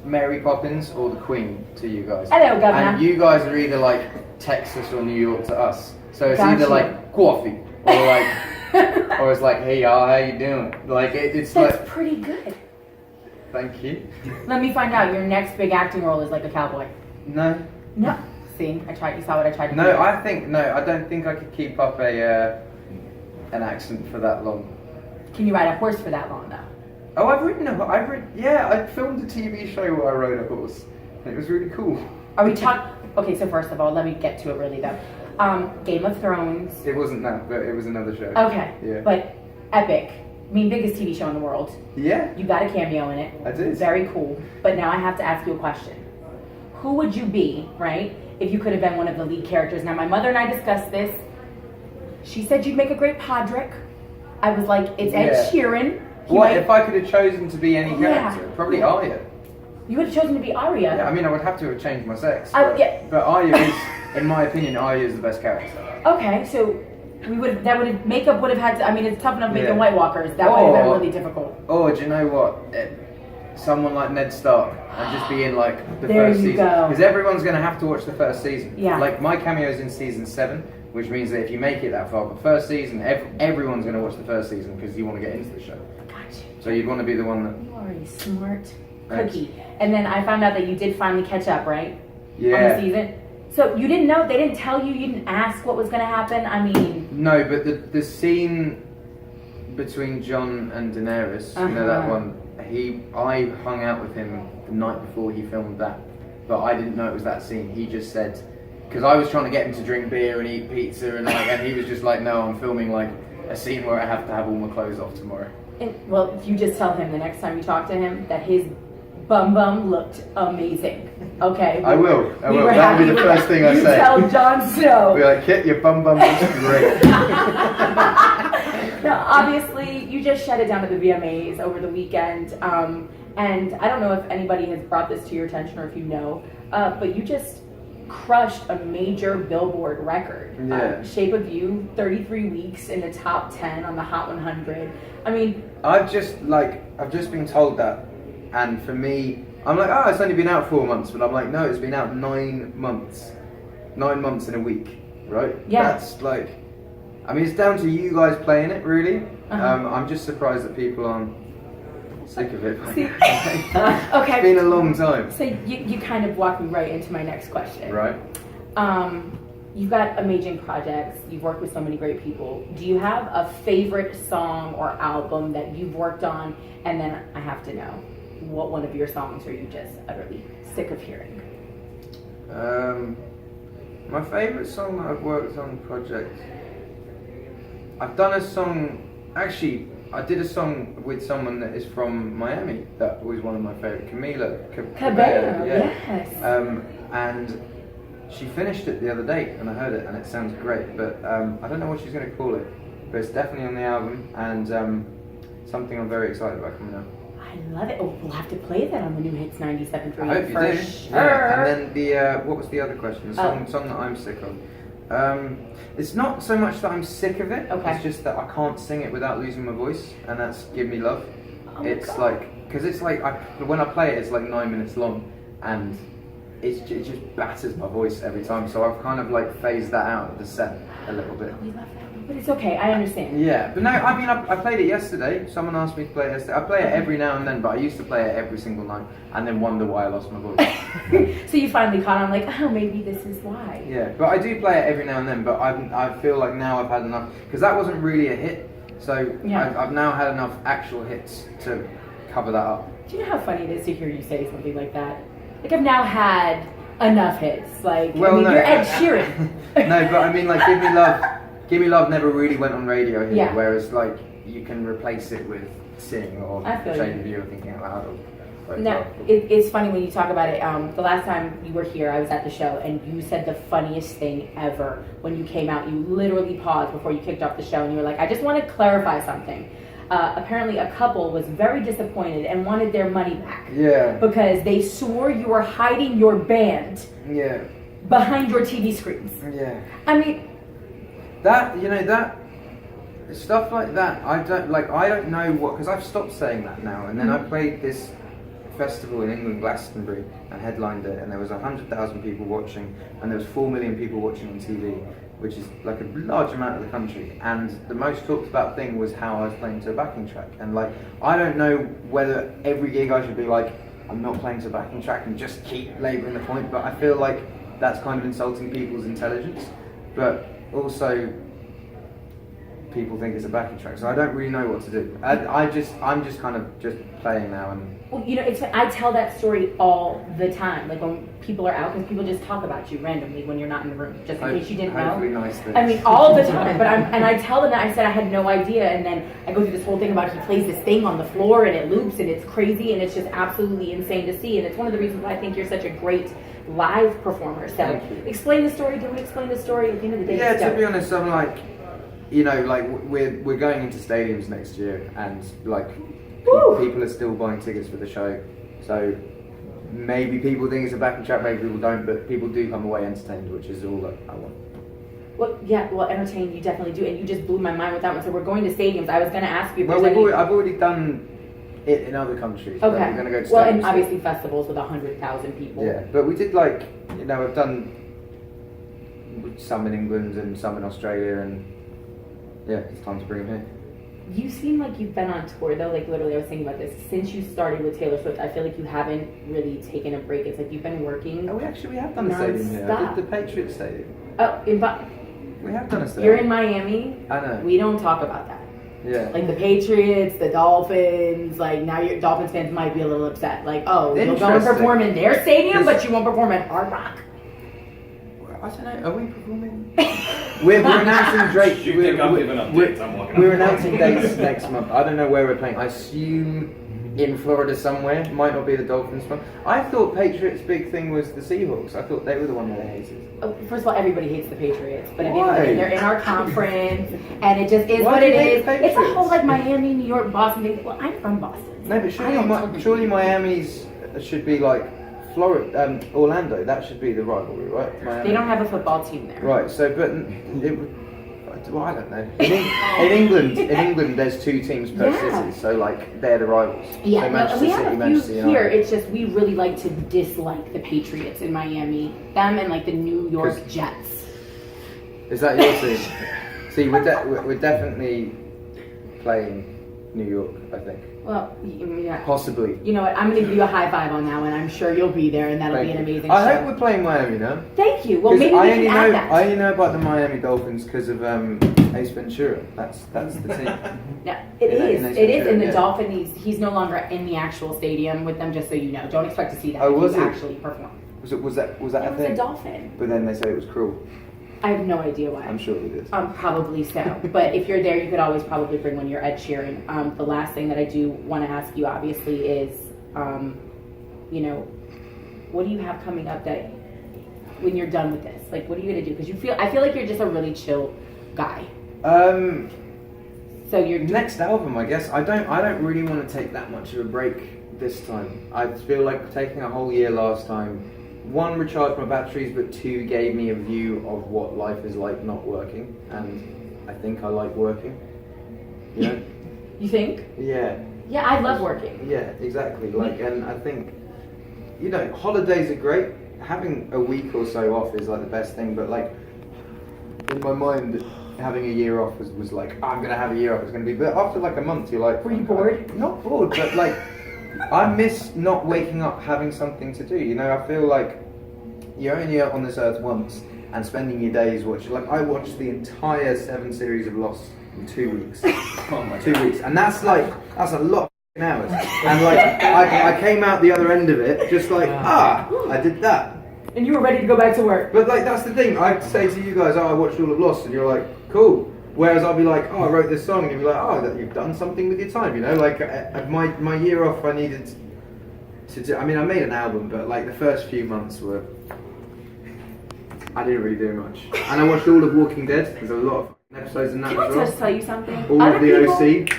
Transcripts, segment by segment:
Mary Poppins or the Queen to you guys. Hello, Governor. And you guys are either like Texas or New York to us. So it's Gotcha. either like coffee or like, or it's like, hey y'all, how you doing? Like it's That's like. pretty good. Thank you. Let me find out. Your next big acting role is like a cowboy. No. No. See, I tried. You saw what I tried to do. No, I don't think I could keep up an accent for that long. Can you ride a horse for that long though? Oh, I filmed a TV show where I rode a horse. And it was really cool. Are we talking? Okay, so first of all, let me get to it really though. Game of Thrones. It wasn't that, but it was another show. Okay. Yeah. But epic. I mean, biggest TV show in the world. Yeah. You got a cameo in it. I did. Very cool. But now I have to ask you a question. Who would you be, right, if you could have been one of the lead characters? Now, my mother and I discussed this. She said you'd make a great Podrick. I was like, it's Ed Sheeran. What if I could have chosen to be any character? Probably Arya. You would have chosen to be Arya. Yeah, I mean, I would have to have changed my sex. Yeah. But Arya is, in my opinion, Arya is the best character. Okay, so makeup would have had to, I mean, it's tough enough making White Walkers. That would have been really difficult. Oh, do you know what? Someone like Ned Stark and just be in like the There first you season. go. Because everyone's going to have to watch the first season. Yeah. Like my cameo's in season 7, which means that if you make it that far, the first season, everyone's going to watch the first season because you want to get into the show. Gotcha. So you'd want to be the one that... You are a smart cookie. And then I found out that you did finally catch up, right? Yeah. On the season. So you didn't know, they didn't tell you, you didn't ask what was going to happen? I mean... No, but the scene between Jon and Daenerys, you know that one, I hung out with him the night before he filmed that, but I didn't know it was that scene. He just said, because I was trying to get him to drink beer and eat pizza, and he was just like, no, I'm filming like a scene where I have to have all my clothes off tomorrow. Well, if you just tell him the next time you talk to him that his bum looked amazing, okay? I will. That'll be the first thing I say. Tell Jon Snow. Be like, Kit, your bum looks great. Now, obviously, you just shut it down at the VMAs over the weekend, and I don't know if anybody has brought this to your attention or if you know, but you just crushed a major Billboard record. Yeah. Shape of You, 33 weeks in the top 10 on the Hot 100. I mean, I've just been told that, and for me, I'm like, oh, it's only been out 4 months, but I'm like, no, it's been out 9 months. 9 months in a week, right? Yeah. That's like, I mean, it's down to you guys playing it, really. I'm just surprised that people aren't sick of it. See? Okay. Okay. It's been a long time. So you kind of walked me right into my next question. Right. You've got amazing projects. You've worked with so many great people. Do you have a favorite song or album that you've worked on? And then I have to know, what one of your songs are you just utterly sick of hearing? My favourite song that I've worked on project. I've done a song. Actually, I did a song with someone that is from Miami. That was one of my favourite, Camila Cabello. Yes. And she finished it the other day, and I heard it, and it sounds great. But I don't know what she's going to call it. But it's definitely on the album, and something I'm very excited about coming out. I love it. Oh, we'll have to play that on the new Hits 97.3 I hope you for do. sure. Yeah. And then the what was the other question? The song that I'm sick of. It's not so much that I'm sick of it. Okay. It's just that I can't sing it without losing my voice, and that's "Give Me Love." Oh my It's God. like, because it's like when I play it, it's like 9 minutes long, and it just batters my voice every time. So I've kind of like phased that out of the set a little bit. We love that, but it's okay. I understand. Yeah, but no, I mean, I played it yesterday. Someone asked me to play it yesterday. I play it every now and then, but I used to play it every single night, and then wonder why I lost my voice. So you finally caught on, like, oh, maybe this is why. Yeah, but I do play it every now and then, but I feel like now I've had enough, because that wasn't really a hit, so Yeah. I've now had enough actual hits to cover that up. Do you know how funny it is to hear you say something like that? Like, I've now had enough hits. Like, Well, I mean, no. you're Ed Sheeran. No, but I mean, like, Give Me Love never really went on radio here, Yeah. whereas, like, you can replace it with Sing or I feel Shape you. of You or Thinking Out Loud. Or, No, it's funny when you talk about it. The last time you were here, I was at the show, and you said the funniest thing ever. When you came out, you literally paused before you kicked off the show, and you were like, I just want to clarify something. Apparently, a couple was very disappointed and wanted their money back. Yeah. Because they swore you were hiding your band Yeah. behind your TV screens. Yeah. I mean, That, you know, that stuff like that, I don't know what, because I've stopped saying that now, and then I played this festival in England, Glastonbury, and headlined it, and there was 100,000 people watching, and there was 4 million people watching on TV, which is like a large amount of the country. And the most talked about thing was how I was playing to a backing track. And like, I don't know whether every gig I should be like, I'm not playing to a backing track and just keep labouring the point, but I feel like that's kind of insulting people's intelligence. But also, people think it's a backing track, so I don't really know what to do. I'm just kind of just playing now. And well, you know, I tell that story all the time, like when people are out, because people just talk about you randomly when you're not in the room, just in case you didn't know. Nice things. I mean, all the time. But I tell them that I said I had no idea, and then I go through this whole thing about he plays this thing on the floor and it loops and it's crazy and it's just absolutely insane to see. And it's one of the reasons why I think you're such a great live performer. So explain the story. Don't explain the story. At the end of the day, yeah. To be honest, I'm like, you know, like we're going into stadiums next year, and like people are still buying tickets for the show. So maybe people think it's a backing track, maybe people don't, but people do come away entertained, which is all that I want. Well, yeah, entertained you definitely do, and you just blew my mind with that one. So we're going to stadiums. I was going to ask you. If I've already done it in other countries. Okay. We're going to go to stadiums. Well, and obviously festivals with 100,000 people. Yeah, but we did like, you know, I've done some in England and some in Australia, and yeah, it's time to bring him here. You seem like you've been on tour though, like literally I was thinking about this. Since you started with Taylor Swift, I feel like you haven't really taken a break. It's like you've been working. Oh, we have done a stadium here. I did the Patriots Stadium. Oh, we have done a stadium. You're in Miami. I know. We don't talk about that. Yeah. Like the Patriots, the Dolphins, like now your Dolphins fans might be a little upset. Like, oh, you'll go and perform in their stadium, but you won't perform at Hard Rock. I don't know, are we performing? We're announcing Drake. We're announcing dates next month. I don't know where we're playing. I assume in Florida somewhere. Might not be the Dolphins one. I thought Patriots' big thing was the Seahawks. I thought they were the one that they hated. Oh, first of all, everybody hates the Patriots, but at the end of the day, they're in our conference, and it just is what it is. It's a whole like Miami, New York, Boston thing. Well, I'm from Boston. No, but surely Miami's should be like Florida, Orlando. That should be the rivalry, right? Miami. They don't have a football team there. Right. So, but well, I don't know. In England, there's 2 teams per city, so like they're the rivals. Yeah, so Manchester we have City, a few Manchester here. United. It's just we really like to dislike the Patriots in Miami. Them and like the New York Jets. Is that your team? See, we're definitely playing New York, I think. Well, yeah. Possibly. You know what? I'm going to give you a high five on that one. I'm sure you'll be there, and that'll be an amazing show. I hope we're playing Miami now. Thank you. Well, maybe we can add that. I only know about the Miami Dolphins because of Ace Ventura. That's the team. No, it is. And the Dolphin, he's no longer in the actual stadium with them. Just so you know, don't expect to see that. Oh, was he it? Actually perform. Was that a it thing? was a dolphin. But then they said it was cruel. I have no idea why. I'm sure it is. Probably so. But if you're there, you could always probably bring one. You're Ed Sheeran. The last thing that I do want to ask you, obviously, is, you know, what do you have coming up that when you're done with this? Like, what are you gonna do? Because I feel like you're just a really chill guy. So your next album, I guess. I don't really want to take that much of a break this time. I feel like taking a whole year last time. 1, recharged my batteries, but 2, gave me a view of what life is like not working, and I think I like working. You know? You think? Yeah. Yeah, I love working. Yeah, exactly. Like, and I think, you know, holidays are great. Having a week or so off is like the best thing, but like, in my mind, having a year off was like, I'm gonna have a year off. It's gonna be, but after like a month, you're like, were you bored? Not bored, but like. I miss not waking up having something to do. You know, I feel like you're only on this earth once, and spending your days watching. Like I watched the entire 7 series of Lost in 2 weeks. 2 weeks, and that's a lot of hours. And like I came out the other end of it just like I did that. And you were ready to go back to work. But like that's the thing. I'd say to you guys, I watched all of Lost, and you're like, cool. Whereas I'll be like, I wrote this song, and you'll be like, you've done something with your time, you know? Like, my year off, I needed to do, I mean, I made an album, but like the first few months I didn't really do much. And I watched all of Walking Dead, there's a lot of episodes in that as well. Can I just tell you something? All of the OC.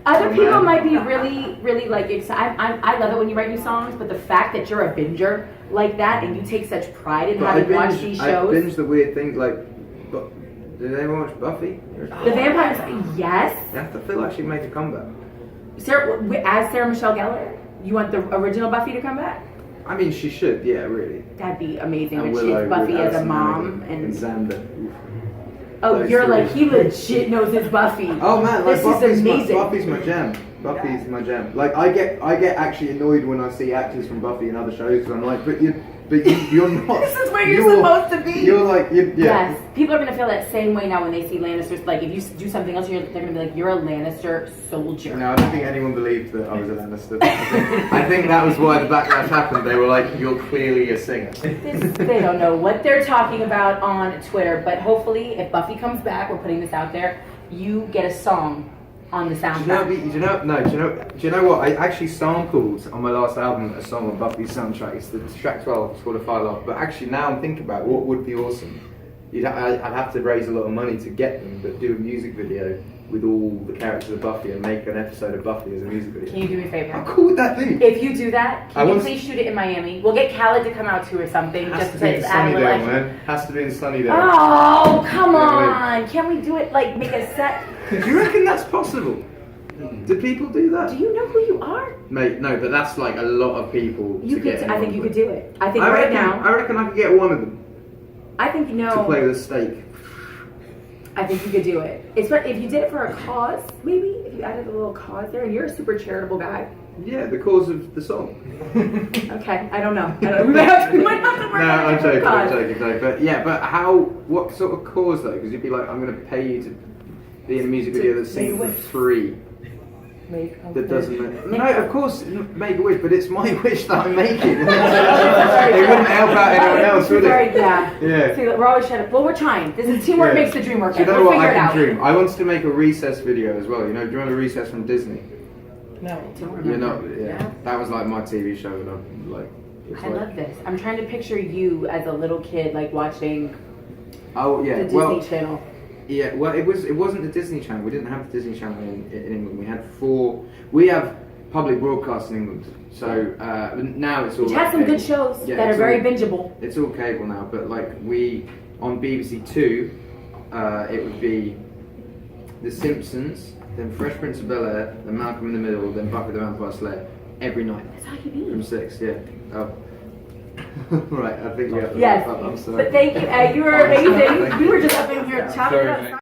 Other people might be really, really like excited. I love it when you write new songs, but the fact that you're a binger like that, and you take such pride in having watched these shows. I binge the weird things like... Did anyone watch Buffy? The Vampires, yes. I feel like she made a comeback. As Sarah Michelle Gellar? You want the original Buffy to come back? I mean, she should. Yeah, really. That'd be amazing. And When she Willow has Buffy with as a Alison mom Hannigan and Xander. oh, Those you're three. like he legit knows his Buffy. Oh man, like this Buffy's is amazing. Buffy's my jam. Buffy's my jam. Like I get actually annoyed when I see actors from Buffy in other shows because I'm like, but you're not. This is where you're supposed to be. You're like, yeah. Yes, people are gonna feel that same way now when they see Lannisters. Like if you do something else, they're gonna be like, you're a Lannister soldier. No, I don't think anyone believed that I was a Lannister. I think that was why the backlash happened. They were like, you're clearly a singer. They don't know what they're talking about on Twitter, but hopefully, if Buffy comes back, we're putting this out there. You get a song on the soundtrack. Do you know what? I actually sampled on my last album a song on Buffy's soundtrack. It's the track 12. It's called A Fire Love. But actually, now I'm thinking about what would be awesome. I'd have to raise a lot of money to get them, but do a music video with all the characters of Buffy and make an episode of Buffy as a music video. Can you do me a favor? How cool would that be? If you do that, can you please shoot it in Miami? We'll get Khaled to come out too or something. Has just to be in add a little Sunnydale, man. Has to be in Sunnydale. Oh, come Yeah, on! Can we do it like make a set? Do you reckon that's possible? Do people do that? Do you know who you are? Mate, no, but that's like a lot of people. You to could. get I think you involved could with. do it. I think I right reckon, now. I reckon I could get one of them I think to play with a stake. I think you could do it. It's what if you did it for a cause, maybe if you added a little cause there, and you're a super charitable guy. Yeah, the cause of the song. Okay, I don't know. We might have to work No, on I'm a different joking, cause. But yeah, but how? What sort of cause though? Because you'd be like, I'm going to pay you to be in a music video that's singing for free. That doesn't make... No, of course, make a wish, but it's my wish that I'm making. They wouldn't help out anyone else, would it? Yeah. See, we're always trying to... Well, we're trying. This is teamwork makes the dream work. Do you know We'll what figure I it can out. dream? I wanted to make a Recess video as well. You know, do you remember Recess from Disney? No, I don't remember. You're not... Yeah. That was like my TV show and I'm like... I love this. I'm trying to picture you as a little kid, like watching the Disney Channel. Yeah, well, it wasn't the Disney Channel. We didn't have the Disney Channel in England. We had 4. We have public broadcast in England, so now it's all. Which has some good shows that are very bingeable. It's all cable now, but like we on BBC Two, it would be The Simpsons, then Fresh Prince of Bel-Air, then Malcolm in the Middle, then Buffy the Vampire Slayer every night. That's how you be. From 6, yeah. Oh. Right, I think we have to yes. wrap up. I'm sorry. But thank you. You were amazing. You were just up in here chopping it up.